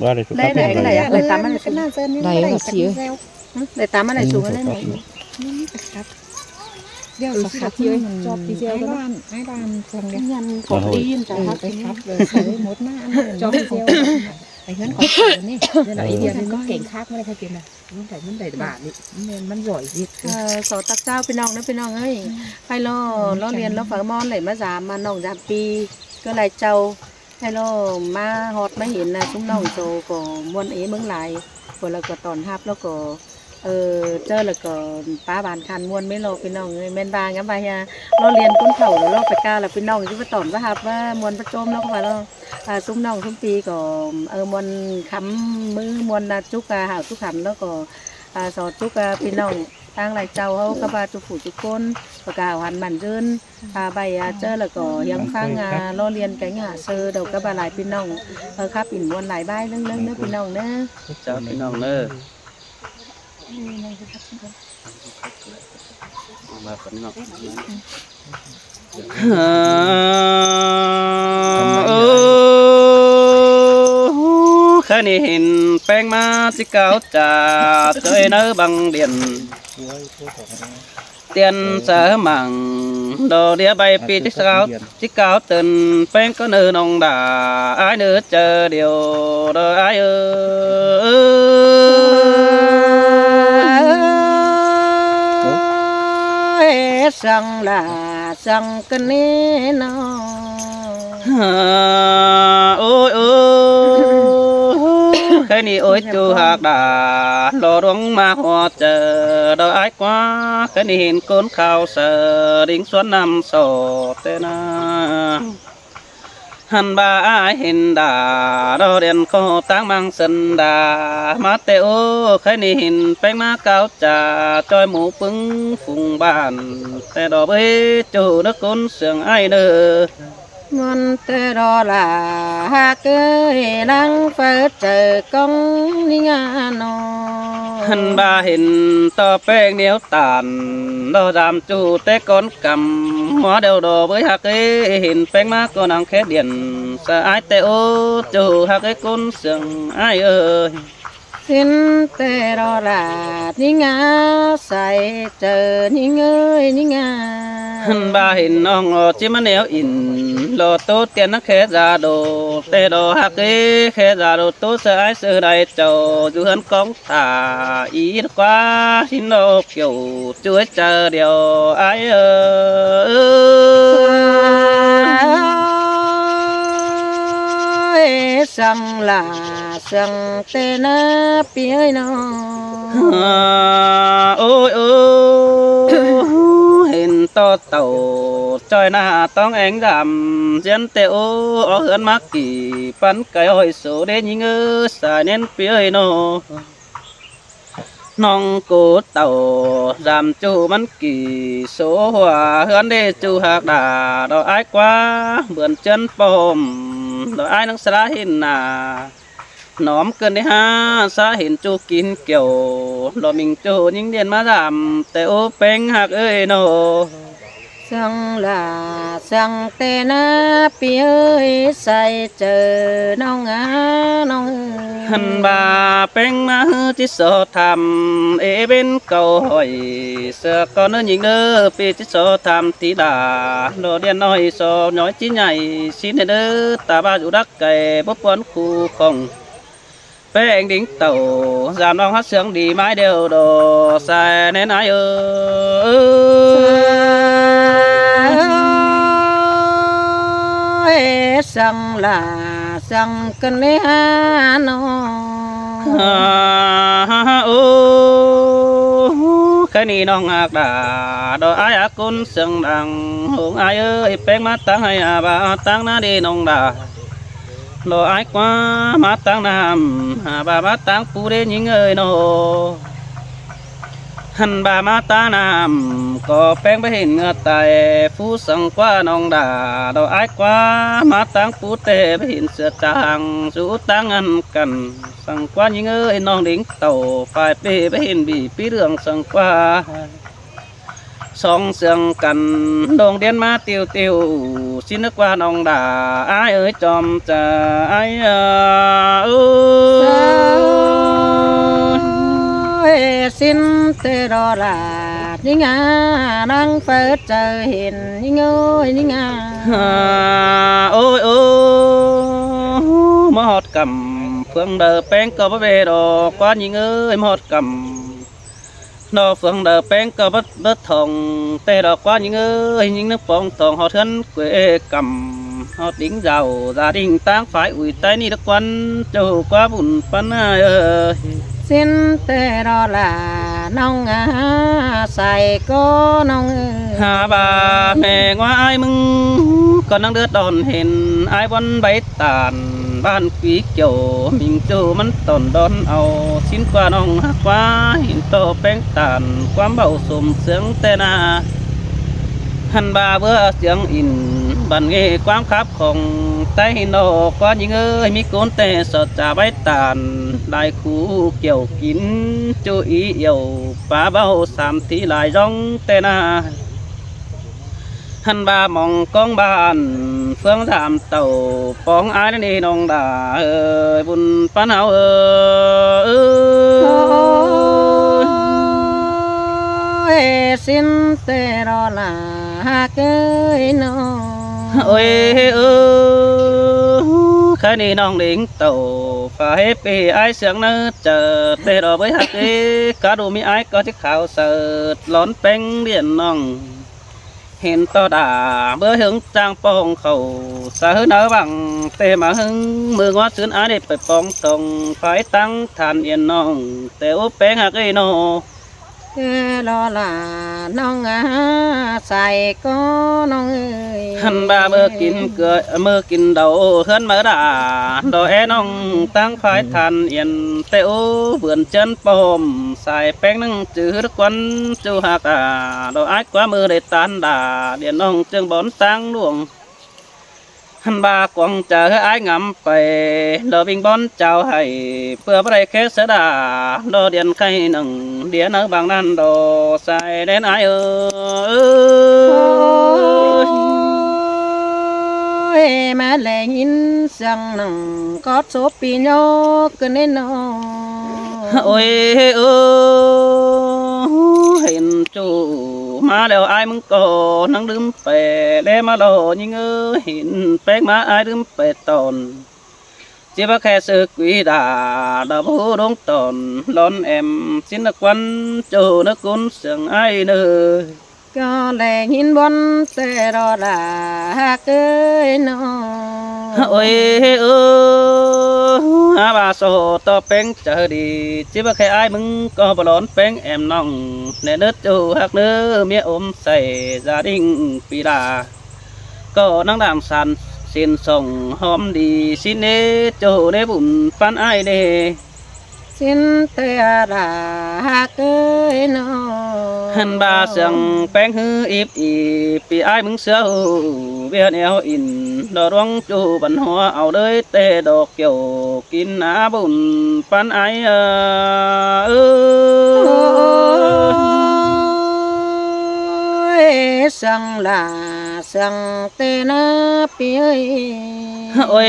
ว่าเลย ได้ไหนก็ได้อะได้ตามมัน ก็น่าเจอนี่ ได้ ได้ ก็ สัก สิ แล้ว ได้ตามมันได้สูงได้ไหน นี่ก็ครับเดี๋ยวสัก ขั คั บบ ที่ ที่ มัน จอบที่เจียวก็ไอ้ดานจังเลย ยันของตีนจ้ะครับ ไปครับเลยใส่หมดหน้าอันนั้นจอบที่เจียวไปเงินของนี่เดี๋ยวไอเดียนี่มันเก่งคักไม่ได้ใครกินนะมันได้บาทนี่มันร่อยดิ สอตักเจ้าพี่น้องนะพี่น้องเอ้ยไปล้อเรียนล้อฝามอนไหลมา3มาน้อง3ปีก็ไหลเจ้าให้ล้อมาฮอดมาเห็นนะซุ้มน้องโซก็มวนเมืองหลายคนแล้วก็ตอนฮับแล้วก็เจอแล้วก็ป้าบานคันมวนไม่รอพี่น้องเลยแม่นบางงั้นไปฮะเราเรียนคุ้นเข่าแล้วเราไปก้าวแล้วพี่น้องที่มาตอนว่าครับว่ามวนประจมแล้วก็ว่าเราซุ้มน้องซุ้มปีก็มวนค้ำมือมวนจุกหาวทุกขันแล้วก็สอดจุกพี่น้องตั้งหลายเจ้าเขาก็บาจุกผู้จุกคนประกาศหันมันยืนใบเจอแล้วก็ยังฟังเราเรียนแกงเซอร์เดี๋ยวก็บาหลายพี่น้องครับอินมวนหลายใบเรื่องเนื้อพี่น้องเนื้อ เจ้าพี่น้องเนอมาฝนเนาะแค่นี้เห็นแป้งมาจิเก่าจ่าเจยเนื้อบังเดียนเตียนเสมังดอเดียใบปีจิเก่าตื่นแป้งก็เนื้อนองด่าไอ้เนื้อเจอเดียวดอไอ้sang là sang cái nế nó ôi cái này ôi chú hạt đà lo đóng ma hoa chờ đợi ai quá cái này hình côn khao sợ đính xuân năm sổ tên hàn ba ai hình đà đo đèn có táng mang sân đà má tê ô cái này hình bánh má cao trà trôi mũ pưng phùng bàn tê đỏ bê chủ nước côn sườn ai nơ ngon tê đỏ là ha cái đang phải chờ con đi ngà nó hàn ba hình to beng néo tàn đo giảm chủ tê con cầm hóa đều đỏ với hạt cái hình bánh má con đang khét điện sa ai tê ô chủ hạt cái côn sườn ai ơi xin tê đỏ là đi ngà say chờ đi ơi đi ngà ba hình ông chỉ mà nếu in lo tốt tiền nó khé ra đồ tê đồ hạt cái khé ra đồ tốt sợ ai sợ đại trầu dù hơn công thả ý quá xin nó kiểu chuối chờ điều ai ơi sang là sang tê na pi nó ôi hình to tàu trời na tông ánh giảm dân tê ô ở hơn mắc kỳ bắn cái hồi số đến những ngư xài nên phía nó nong cố tàu giảm chu bắn kỳ số hòa hơn để chu hạt đà đó ai quá bươn chân bom đó ai nắng xa hình à nóm cơn đấy ha xa hình chu kín kiểu lo mình chu những điện má giảm tê ô bánh hạt ơi nó sang là sang tê na pi ơi say chờ nong nong hân bà bánh má chỉ sợ tham ế bên cầu hỏi sợ con nó nhìn đơ pi chỉ sợ tham tí đà lo điện nói sợ nói chí nhảy xin đơ ta ba chủ đắc cày bốc quán khu không bé anh đính tàu giảm đông hát sướng đi mãi đều đồ sai nên ai ơi sang là sang cơn lê ha nó cái này nó ngạc đà đồ ai á côn sương đằng hướng ai ơi bén mắt tăng hay bà tăng na đi nông đà đồ ai quá mắt tăng nam bà mắt tăng phu đến những ơi nó hân bà má ta nam có bén với hình tại phú sông qua nông đà đồ ai quá má tăng phú tê với hình sửa trang rú tăng ăn cần sông qua những ơi non đính tàu phải bê với hình bị phí đường sông qua sông sương cần đồng điên má tiêu tiêu xin nước qua nông đà ai ơi chòm chờ ai ơi รอลานี่งานังเปิดเจอเห็นนี่เงยนี่งา โอ้ยโอ้มาหอดกำเฟืองเดอแป้งก็บ่เวดอกกว่ายิงเอ้ยมาหอดกำนอเฟืองเดอแป้งก็บ่ทองแต่ดอกกว่ายิงเอ้ยยิงนึกปองทองหอดเทือนเกวกำหอดดิ้งเจ้าgia đình tang phải ủi tay ni đất quan châu quá bùn pan ơi xin tê đó là nông xài có nông hà bà mẹ ngoại mừng còn đang đứa đòn hình ai bón bay tàn ban quý kiểu mình châu mắn tòn đón ao xin qua nông quá hình to bén tàn quám bầu sùm sướng tên à hành bà bữa tiếng in bàn nghe quám khắp không tay nọ có những ơi mi côn tê sọt trà bay tàn đại khu kiểu kín chú ý yêu phá bao sàm thì lại rong tên à hành bà mong con bàn phương giảm tàu bóng ai đến đi nông đà ơi bùn pan hào ơi xin tê đó là cái nó ôi khai đi nông đỉnh tàu phải bị ai sướng nữa chờ tê đó với hạt ấy cá đồ mi ai có chiếc khảo sợ lón bánh điện nòng hiện to đà bữa hướng trang phong khẩu xa hứa nở bằng tê mà hưng mưa ngó xuyên á để phải phong tổng phải tăng than yên nòng tê ốp bánh hạt ấy nô cái đó là nông xài có nông ơi hành ba mơ kín cười mơ kín đầu hơn mơ đà đồ é nông tăng phải than yên tê ô vườn chân bom xài bánh nâng chữ đức quân chu hạt đồ ái quá mơ để tan đà điện nông chương bón tăng luồng hành ba quăng chờ ái ngắm về đồ bình bón chào hay bữa bữa khé sẽ đà đồ điện khay nâng điện ở bằng nan đồ xài đến ai ơi mà lại nhìn rằng nằng có số pi nhau cứ nên nó ôi hình chủ mà đều ai muốn có năng đếm về để mà đồ nhưng hình bé mà ai đếm về tồn chỉ bác khe sự quý đà đã bố đúng tồn lon em xin được quan chủ nó cũng sướng ai nữa có lẽ nhìn bon tê đó là cái nó ôi bà sổ to bén chờ đi chỉ bác khe ai mừng có bà lón bén em nòng nè đất chủ hạc nữ mía ôm xây gia đình phi đà có năng đàm sàn xin sông hôm đi xin nê chỗ nê bùn phan ai nê xin tê là cái nó hành bà sừng bén hư ịp ịp bị ai mừng sơ biết eo in đò đoán chủ bắn hoa ảo đời tê đỏ kiểu kín á bùn phan ai sang là sang tê na pi ơi ôi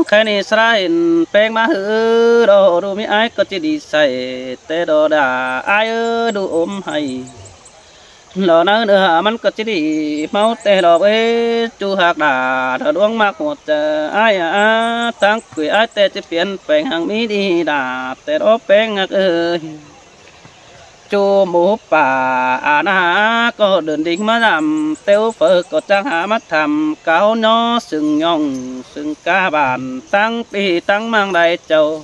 khai ni srain peng ma hư đồ đồ mi ai có chỉ đi say tê đồ đà ai đồ ôm hay lò nơ nữa mình có chỉ đi máu tê đồ với chu hạt đà đồ đuông mắc một ai tăng quỷ ai tê chỉ biến peng hàng mi đi đà tê đồ peng ơi chu mũ bà na có đường đỉnh mà làm tiêu phở có trang hạ mắt thầm cáo nhỏ sừng nhong sừng ca bàn tăng pi tăng mang đại châu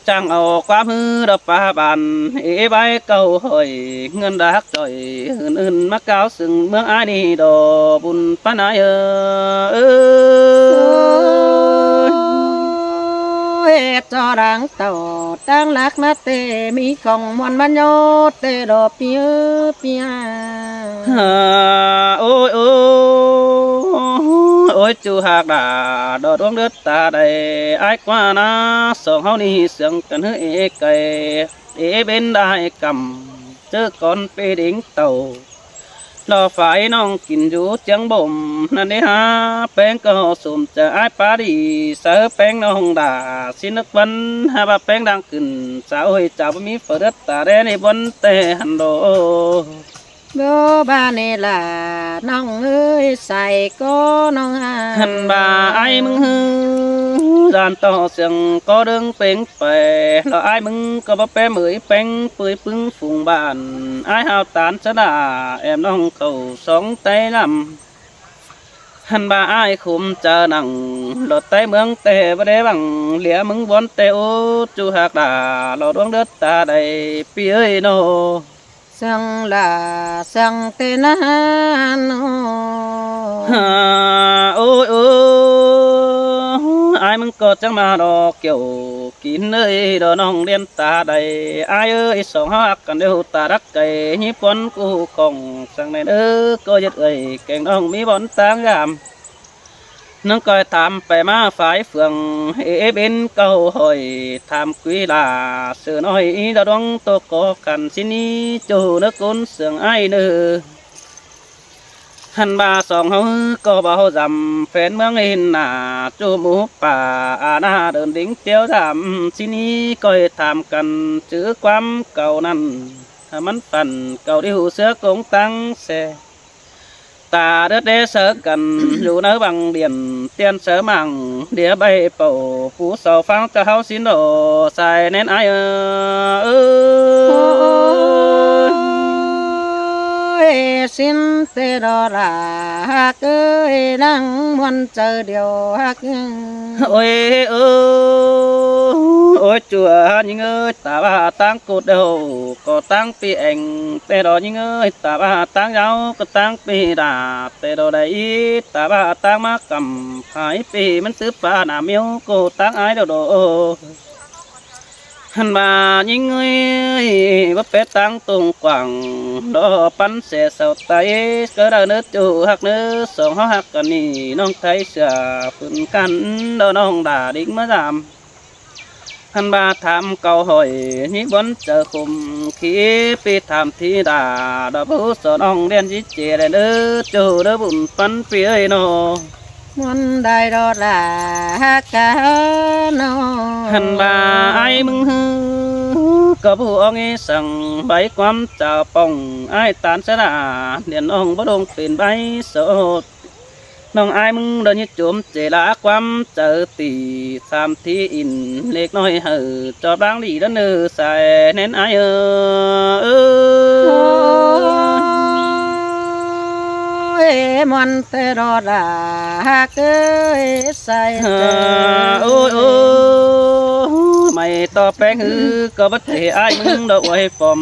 trang ao quá hư đập ba bàn ý bay câu hỏi ngân đắc trời hưn mắc cáo sừng mưa ai đi đồ bùn pan ai cho đáng tàu tăng lạc na tê mi không mòn ban nhô tê đồ pia pia ôi ôi chú hạc đà đò đuông đứt ta đầy ai qua na sòng hao ni sương cần hơi cày để bên đai cầm chứ con bê đính tàu รอฝ่ายน้องกินอยู่เจียงบ่มนั่นเด้ฮะแป้งก็สมจะอ้ายปาดีเสือแป้งน้องด่าสินึกวันหาว่าแป้งดังขึ้นสาวเฮ้ยเจ้าบ่มีเปิดตาแดในบนแต่หันโด โบบาเนล่ะน้องเอ้ยใส่ก็น้องหา หันบ่าไอ้ายมึงฮือดานต่อเสียงก็เดิงเป่งไปแล้วไอ้ายมึงก็บ่แปเหมยเป่งเปื่อยปึ้งฝูงบ้านไอ้ายหาวตานชะดาแอมน้องเขาสองไตลำหันบ่าไอ้ายคุมเจอหนังรถไตเมืองแต่บ่ได้บังเหลียมึงบอนแต่โอจูหักดาเราดวงเดือดตาใดปีเอ้ยโน สังลาสังเตนะโน ฮ่าโอ้ยโอ้ยอายมึงก็จังมาดอกเกี่ยวกินเอ้ยดอกน้องเรียนตาใดอายเอ้ยสองหักกันเดียวตารักไก่หิปนกูของสังในเด้อก็ยึดเอ้ยแกงน้องมีบอนตางยามน้องก็ตามไปมาฝ่ายเฟืองเอเป็นเก่าหอยทำกุยลาเสือน้อยดาวดวงโตกอกันสินี้จูนักกุนเสืองไอเนื้อ หันบาสองเฮาก็บ่เฮาจำแฟนเมืองเห็นหน้าจูหมูป่าอาณาเดินดิ่งเตียวดำสินี้ก็ให้ถามกันจื้อความเก่านั้นถ้ามันปั่นเก่าที่หูเสือกงตั้งแสตาเด็ดเดเสือกัน อยู่ในบังเดียนเตียนเสือมังเดียใบเป่าผู้เสาฟังจะเฮาสินโดใส่แน่นไอเออ สินเตดอลาฮักเอ้ยนั่งมวนเจอเดียวฮัก โอ้ยเออโอ้ยจัวยิงเอ้ยตาบ้าตั้งกูเดียวก็ตั้งปีเองแต่ดอยิงเอ้ยตาบ้าตั้งยาวก็ตั้งปีดาแต่ดอได้ตาบ้าตั้งมากำหายปีมันซื้อปลาหนาเมียวก็ตั้งไอ้ดอโดหันมายิงเอ้ยว่าเป็ดตั้งตรงกว่างดอปันเสียเสาไตก็ได้เนื้อจูหักเนื้อสองหักกันนี่น้องไทยเสือฝืนกันดอน้องด่าดิ้งมาดามหันมาถามเก่าหอยนี่บนเจอคุมขี้ปีถามที่ด่าดอผู้สอนน้องเรียนจิเจได้เนื้อจูเด้อบุญปันเปียโน มวนได้ดอลาฮักกันโน หันบ่าไอ้มึงฮือก็ผู้อองสั่งใบความเจ้าป่องไอ้ตานสนาเดียนอ่องบ่ดงเป็นใบโสดน้องไอ้มึงเดินยึดจุ่มเจลาความเจอตีสามทีอินเล็กน้อยเหือจอบบางดีด้านเนื้อใส่เน้นไอ้เอมวนเตดอลาฮักเอ้ยใส่เจอ โอ้ยโอ้ไม่ต่อแป้งฮือก็บัดเทไอ้มึงดอกไว้ฟอม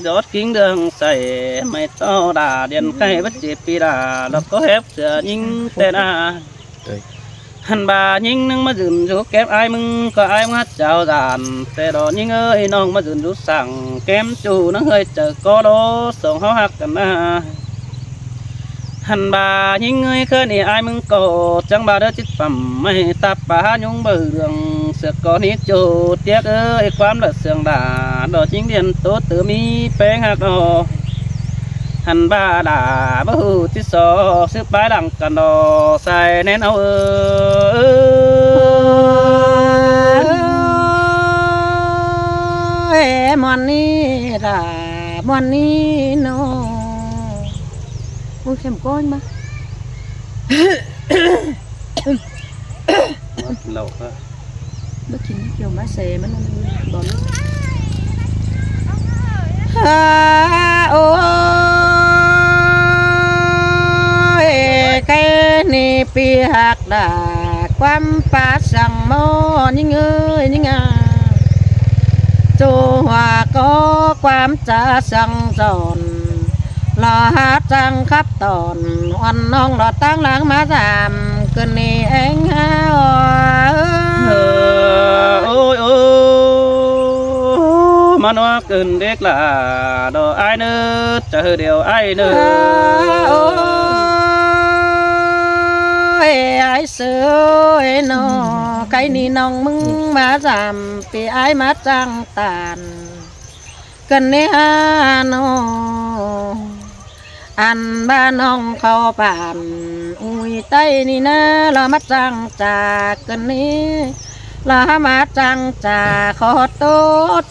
ยอดกิ้งเดืองใส่ไม่ต่อด่าเดียนใครบัดเจ็บปีด่าแล้วก็แฮบเสือยิงแต่หน้าหันบ่ายิงนึงมาดื่มอยู่แก้มไอ้มึงก็ไอ้มาเจ้าด่านแต่ดอกยิงเอ้ยน้องมาดื่มอยู่สั่งแก้มจูนังเฮยเจอก็โดส่งเขาหักกันนะหันบ่ายิงเงยเคยนี่ไอ้มึงก็จังบ่าเด้อจิตปั่มไม่ตับป่ายุงเบื่องเสือกก่อนนี้โจเตียกเอ้ยความเดือดเสืองด่าดอกจิงเดียนโตเตือมีแป้งหักดอหันบ่าด่าบ่หูที่สอซื้อปลายหลังกันดอใส่แน่นเอามวนนี้ล่ะมวนนี้โนโอ้ยเข้มก้นมา เราก็ เมื่อกี้เกี่ยวมาเสมันบอลโอ้ยแค่นี้ปีหักดาความป่าสั่งมอยิ่งเอ้ยยิ่งอ่ะโจหัวก็ความจะสั่งจอนรอหาจังครับตอนวันน้องรอตั้งหลังมาจามคืนนี้เองฮะโอ้ยโอ้มันว่าเกินเด็กละดอกไอ้เนื้อเจอเดียวไอ้เนื้อโอ้ยไอ้เสือโนใครนี่น้องมึงมาจามปีไอ้มาจังตานกันเนี่ยโน อันบ้านน้องเขาป่านอุ้ยใต้นี่นะเรามาจังจากกันนี้เรามาจังจากขอโต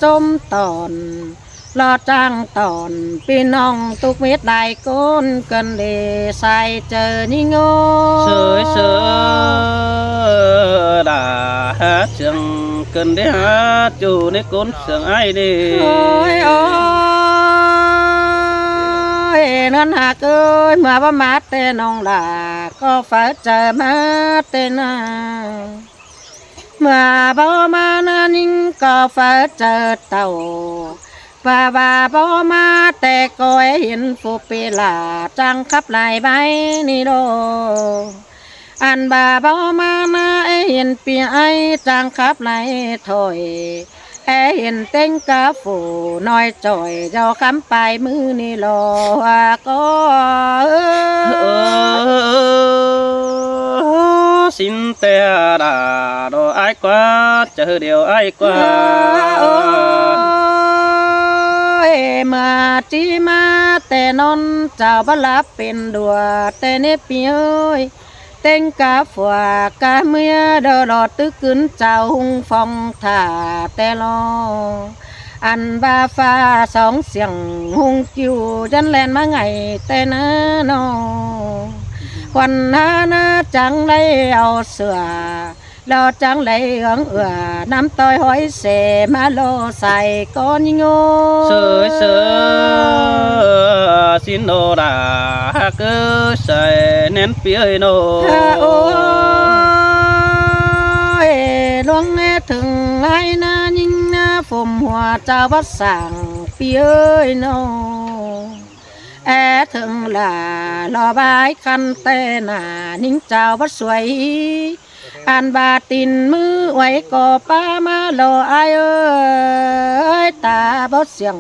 จมตอนรอจังตอนพี่น้องตุกเม็ดได้ก้นกันเลยใส่เจอนี่โง่ sới sớ đã hát chẳng cần để hát chủ nên cốn sướng ai đi โอ้ยโอ้ยนั่นหากเอ้ยเมื่อว่ามาแต่น้องลาก็ฟ้าเจอมาแต่นาเมื่อบ่มานานิ่งก็ฟ้าเจอเต่าว่าบ่มาแต่ก็เห็นฟูเปลาจังขับไหลไปนี่โดอันบ่าบ่มานาเห็นเปียไอจังขับไหลถอยเห็นเต็งกาฝูน้อยจ่อยเจ้าคำไปมือนี่รอก็ xin te đà đồ ai quá chờ điều ai quá โอ้ยมาจีมาแต่นอนเจ้าบลับเป็นดัวแต่เนเปียยเต็งกาฝัวกาเมียดอดอตึกขึ้นเจ้าหุงฟองถ่าแต่รออันบาฟ้าสองเสียงหุงจิวจันแลนมาไงแต่นะนอควันหานะจังได้เอาเสือเราจังเลยเอือน้ำต้อยหอยเสมาโลใส่ก้อนยิงโง่ sới sớ xin đồ đà cứ sẽ nén phía nô โอ้ยลวงแน่ถึงไอ้นายิงนาฝมหัวเจ้าวัดสั่งเปียยโนถึงลารอบายคันเตนานิ่งเจ้าวัดสวยอันบาตินมือไว้ก่อป้ามาโลไอเอ้ยตาบดเสียง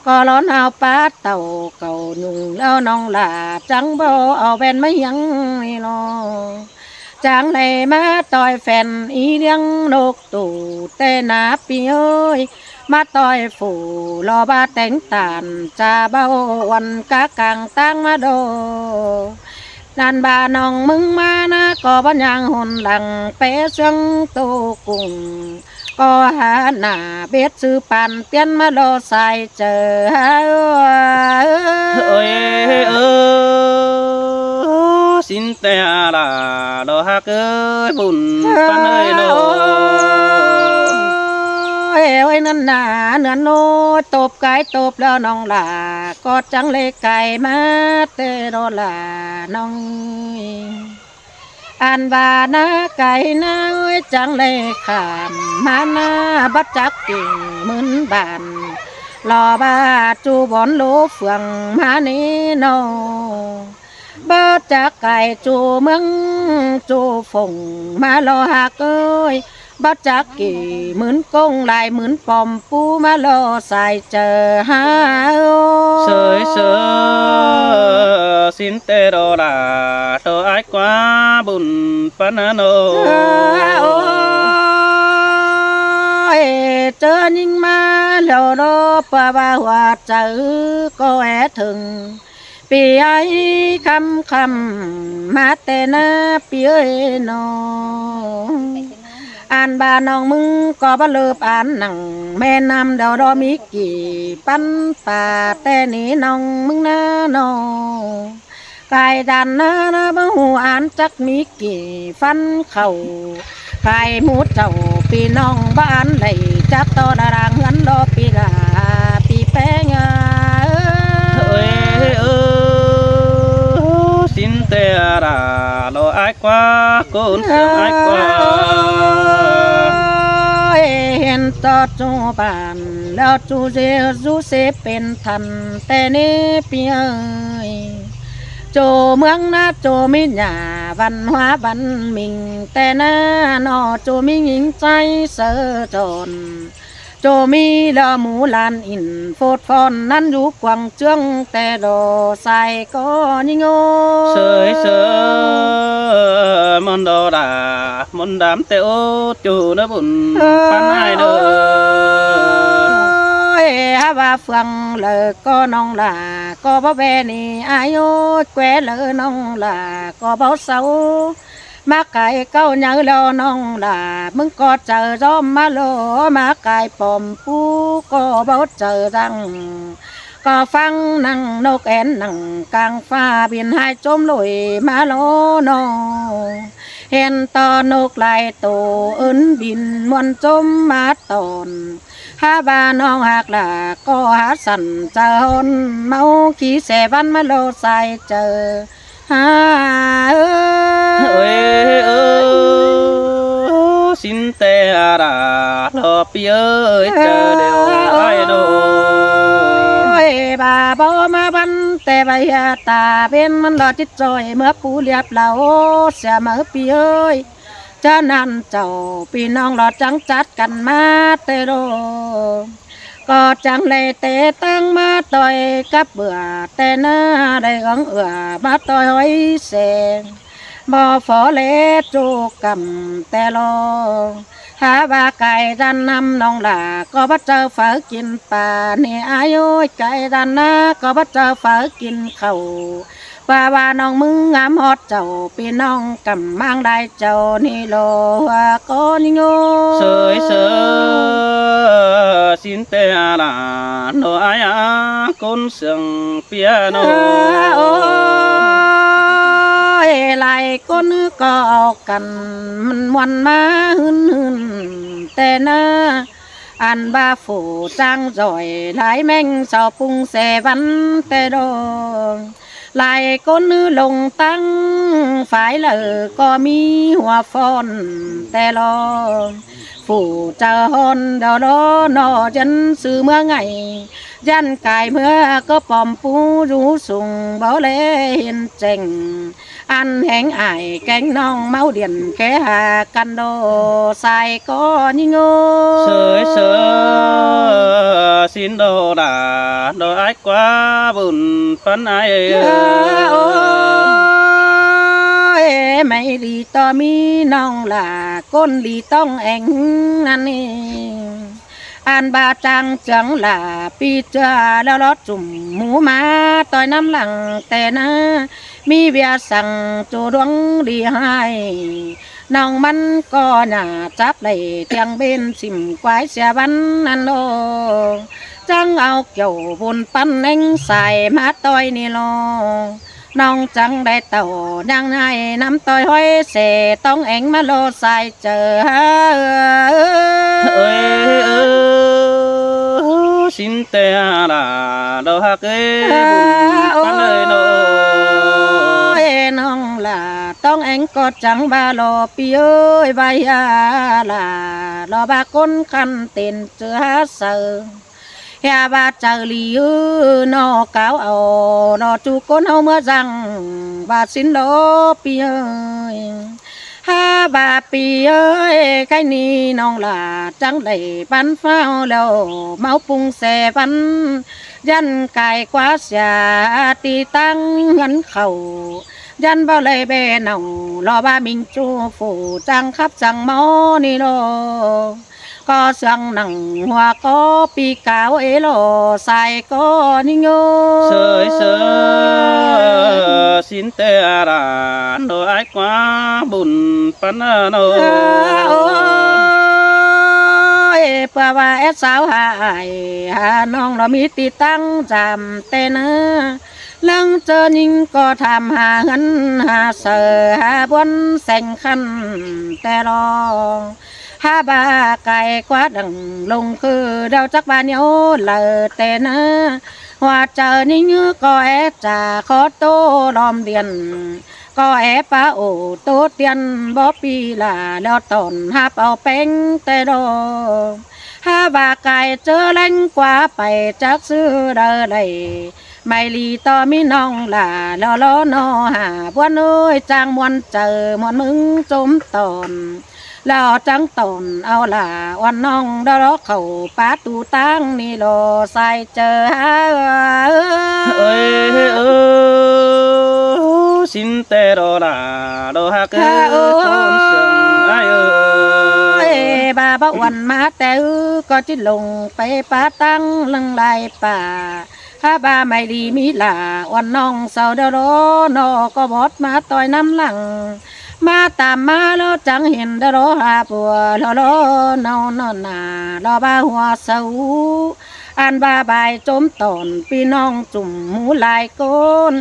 ก็ร้อนเอาป้าเต่าเก่านุ่งแล้วน้องหลาจังบ่เอาแว่นไม่ยังนี่นอจังเลยมาต่อยแฟนอีเลี้ยงนกตู่แต่นาปีเอ้ยมาต่อยฝูรอบาแต่งตานจะเบาวันกะกลางตั้งมาโดนันบาน้องมึงมานะก็บัญญังหนหลังเปเสียงโตกุ้งก็หาหน้าเบ็ดซื้อปันเตียนมาโลใส่เจอ ơi xin te đà đồ hát ơi bùn pan ơi đồ ไว้นั่นนาเนื้อโนตบไก่ตบแล้วน้องหลาก็จังเลยไก่มาเตโรลาน้องอันบานาไก่นาจังเลยขามมานาบัดจักกิ่งเหมือนบานรอบาจูบอนโลเฟืองมานี่โนบัดจักไก่จูเมืองจูฝงมารอหักเอ้ยบัดจักกี่เหมือนกงลายเหมือนปอมปูมารอใส่เจอหา sới sớ xin te đồ đà đồ ai quá bùn pan nô โอ้ยเจอนิ่งมาแล้วรอปะว่าหัวเจอก็ถึงปีไอ้คำมาแต่นาปีเอ้ยนออ่านบาน้องมึงก็บ่เลิบอ่านหนังแม่น้ำดาวดอมีกี่ปันป่าแต่นี่น้องมึงนะน้องกายดันนะบ่หูอ่านจักมีกี่ฟันเข่าไก่หมูเจ้าปีน้องบ้านไหลจับต่อดารางเงินดอปีลาปีแป้งơi xin te đà đồ ai quá cốn sướng ai quá เห็นต่อจูบานแล้วจูเจจูเสเป็นทันแต่นี่เปียยโจเมืองนาโจมิหยาวันหัวบันมิงแต่หน้านอโจมิหญิงใจเสือจนโจมีดอหมูลานอินโฟดฟอนนั้นอยู่กวางเจืองแต่ดอใส่ก็ยิงโง่ sới sớ món đồ đà món đám tê ô chủ nó bùn pan ai đồ ยฮาว่าฟังเลยก็น้องล่ะก็บ่แบนี่อายุแกเลยน้องล่ะก็บ่เศร้ามาไก่เก้าเนื้อแล้วน้องล่ะมึงก็เจอจอมมาโลมาไก่ปอมปูก็บ่เจอรังก็ฟังนั่งนกแอ่นนั่งกลางฟ้าบินหายจมลอยมาโลนอเห็นตอนกลายโตอื่นบินมวนจมมาตอนหาบ้านน้องหักล่ะก็หาสั่นเจอหนเมาขี้เสวันมาโลใส่เจอหาเอ้ยสินแต่ราลอปีเอ้ยเจอเดียวไอ้โดบาบอมาบันแต่ใบตาเป็นมันหลอดจิตจอยเมื่อปูเรียบเหล่าเสียเมื่อปีเอ้ยจะนั่นเจ้าพี่น้องหลอดจังจัดกันมาเตโรก็จังเลยเตะตั้งมาต่อยกับเบื่อแต่หน้าได้กังมาต่อยหอยเสงบ่ฝอเลจูกำแต่รอหาว่าไก่ดันนำน้องหล่าก็บ่เจอฝากินป่านี่อายุไก่ดันนะก็บ่เจอฝากินข้าวว่าน้องมึงงามฮอดเจ้าพี่น้องกำมังได้เจ้านี่โลว่าก็นิโยเสยเสยสินแต่ราโนอายาคนเสียงเปียโนโอ้ยหลายคนก็เอากันมันวันมาหึนแต่นะอันบาฝูจังจ่อยหลายแมงเสาปุงเสวันแต่ดองหลายคนลงตั้งฝ่ายเลยก็มีหัวฟอนแต่ลองฝูเจอฮอนดอลนอจันซื้อเมื่อไงยันกายเมื่อก็ปอมปูรู้สูงบ่เลเห็นเจงอันแหงอายแกงน้องเมาเดียนแค่หากันโดใส่ก็นิโงเสยเสยสินโดดาโดไอ้กว่าบุญปันไอโอ้ยไม่ดีต่อมีน้องล่ะก้นดีต้องแองนั่นเองอันบาจังจังล่ะปีเจอแล้วรถจุ่มหมูมาต่อยน้ำหลังแต่นะมีเบียสั่งจูดวงดีให้น้องมันก็น่าจับเลยเตียงเบนสิมควายเสียบันนันโลจังเอาเกี่ยวบุญปั้นเน่งใส่มาต่อยนี่โลน้องจังได้เต่าดังให้น้ำต่อยห้อยเสต้องเอ็งมาโลใส่เจอเอ้ยสินแต่ราโดฮักเอ้บุญปันเลยโนน้องล่ะต้องเอ็งก็จังบาโลปีเอ้ยใบล่ะรอบาคนคันเต็นเจือเสือยาบาเจอลีนอเก้าเอานอจูก้นเอาเมื่อจังบาสินโลปีเอ้ยฮาบาปีเอ้ยใครนี่น้องล่ะจังได้ปันฟ้าแล้วเมาปุงเสปันยันกายกว่าเสียตีตั้งเงินเข่ายันบ่เลยเบนเอารอบามิงจูฝูจังคับจังหมอนี่โลก็เสียงหนังหัวก็ปีกาวเอโลใส่ก็นิโยเสยเสยสินแต่ราโดไอ้กว่าบุญปันโนเพื่อว่าสาวหายหาน้องเรามีติตั้งจำแต่เนอเรื่องเจอยิงก็ทำหาเงินหาเสือหาบนแสงขันแต่รอหาบาไก่กว่าดังลงคือเดาจักบานโยเลยแต่เนอว่าเจอนิ่งก็จะขอโตลอมเดียนก็ป้าโอโตเตียนบ่ปีละแล้วตอนหาเอาเป้งแต่ดอหาบาไก่เจอแรงกว่าไปจักซื้อเดอได้ไม่ลีต่อมีน้องล่ะล้อนอหาพวนเอ้ยจางมวนเจอมวนมึงจมตอนแล้วจังตอนเอาล่ะวันน้องดอเขาป้าตูตั้งนี่โลใส่เจอเอ้ยสินแต่ราโดฮักเอ้คนเสียงไอ้บาบ บ่วันมาแต่ก็จิลงไปป่าตั้งลังลายป่าถ้าบ้าไม่ดีมีหลาวันน้องเศร้าเดรอนอก็บอดมาต่อยน้ำหลังมาตามมาแล้วจังเห็นเดรอหาปัวลอลอนอนหนาลอบ้าหัวเศร้าอันบาบายจมตอนพี่น้องจุ่มหมูลายโกน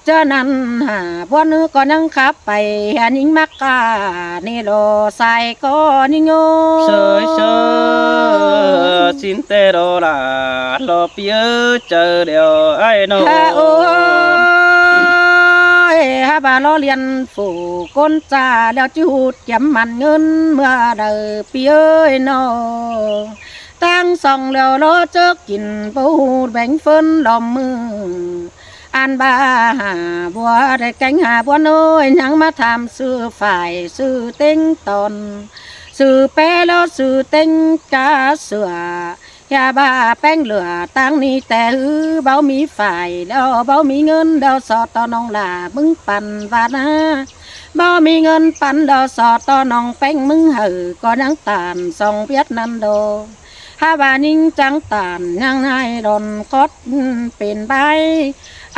เจ้านั้นหาพวกนึกก็ยังขับไปหายิงมักกานี่โลใส่ก็นิโย sơi xin tê đồ là lo phía chờ đều ai nô โอ้ยฮาบาล้อเลียนฝูก้นจ่าแล้วจูดเก็บมันเงินเมื่อเดือปีเอ้ยนอตั้งส่องแล้วล้อเจอกินปูแบ่งเฟินดอมมืออันบาหาบัวได้แกงหาบัวน้อยยังมาทำซื้อฝ่ายซื้อเต็งตอนซื้อแปะแล้วซื้อเต็งกาเสือยาบ้าแป้งเหลือตั้งนี้แต่เบามีฝ่ายแล้วเบามีเงินเดาสอดต่อน้องหลามึงปั่นวานะเบามีเงินปั่นเดาสอดต่อน้องแป้งมึงหือก็นังตานส่องเวียดนามโดฮาบานิงจังตานยังไงดอนคดเป็นใบ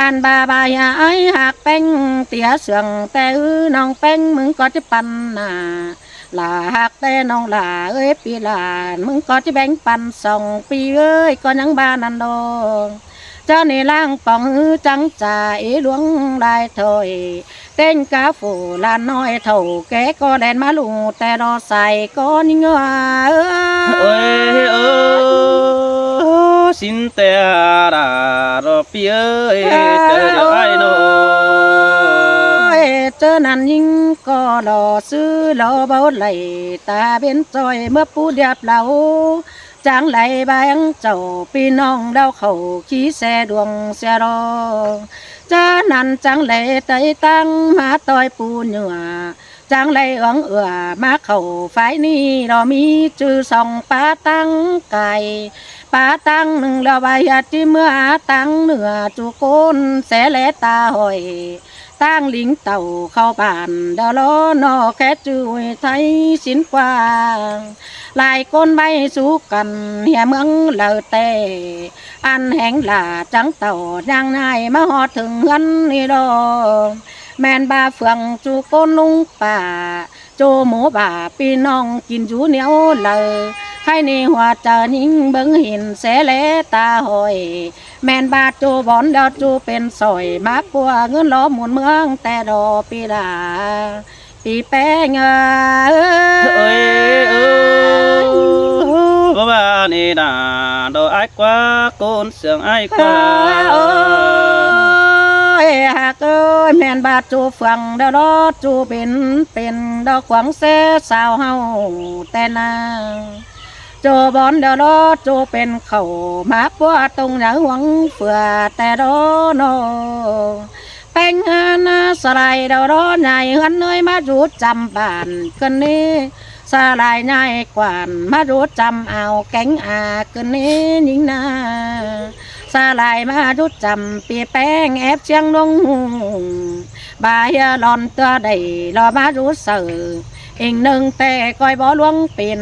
อันบาบายไอหักแป้งเตียเสืองแต่น้องแป้งมึงก็จะปั่นหน้าลาหักแต่น้องลาเอ้ยปีลานมึงก็จะแบ่งปัน2 ปีเอ้ยก็ยังบ้านันโดเจ้าในล่างป่องจังจ่าหลวงลายถอยเต้นกาฝูลานน้อยเท่าแกก็แดนมาลูแต่รอใส่ก็นิ่งơi xin tê là lo phía chờ đều ai nô เจอนั้นยิ่งก็รอซื้อรอเบาไหลตาเป็นจอยเมื่อปูเดียบเหลาจางไหลบางเจ้าพี่น้องเดาเขาขี้แสดวงเสียรอเจอนั้นจังไหลไตตั้งมาต่อยปูเหนือจังไหลมาเข่าฝ่ายนี้เรามีจื่อป้าตั้งไก่ป้าตั้งหนึ่งเราใบที่เมื่อตั้งเหนือจุโกนแสแลตาหอยตั้งลิงเต่าเข้าบ้านเดาล้อนอแค่จุยไทยสินกว้างลายก้นใบสู้กันเหี่ยเมืองเหล่าเตอันแห่งหลาจังเต่าย่างนายมาหอดถึงเงินนี่ดอแม่นบาเฟืองจูโกนลุงป่าโจหมูบ่าพี่น้องกินจูเหนียวเลยให้ในหัวเจอนิ่งเบิ่งเห็นแสแลตาหอยแม่นบาดจูบอนเดาจูเป็นสอยมากกว่าเงินล้อหมุนเมืองแต่ดอปีลาปีแป้งơi bố bà này đã đồ ai quá con sướng ai quá หากแม่นบาดจูฟังเดาดอจูเป็นดอกขวางเสสาวเฮาแต่นาโจบอนเดาดอจูเป็นเขามาปัวตรงหนังหวังเฟือแต่ดอนอแป้งนาสลายเดาดอใหญ่หันเนยมาจูจำบ้านกันนี้สลายใหญ่กว่านมาจูจำเอาแก๊งอากันนี้ยิงนาสลายมาดุจำปีแป้งแอบเชียงลงบายหลอนตัวใดรอมาดูเสืออีกหนึ่งแต่ก้อยบ่ลวงเป็น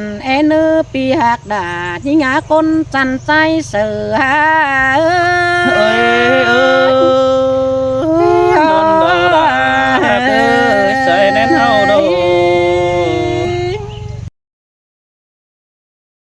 เนื้อปีหักดายิ่งหาคนจันใจเสือơi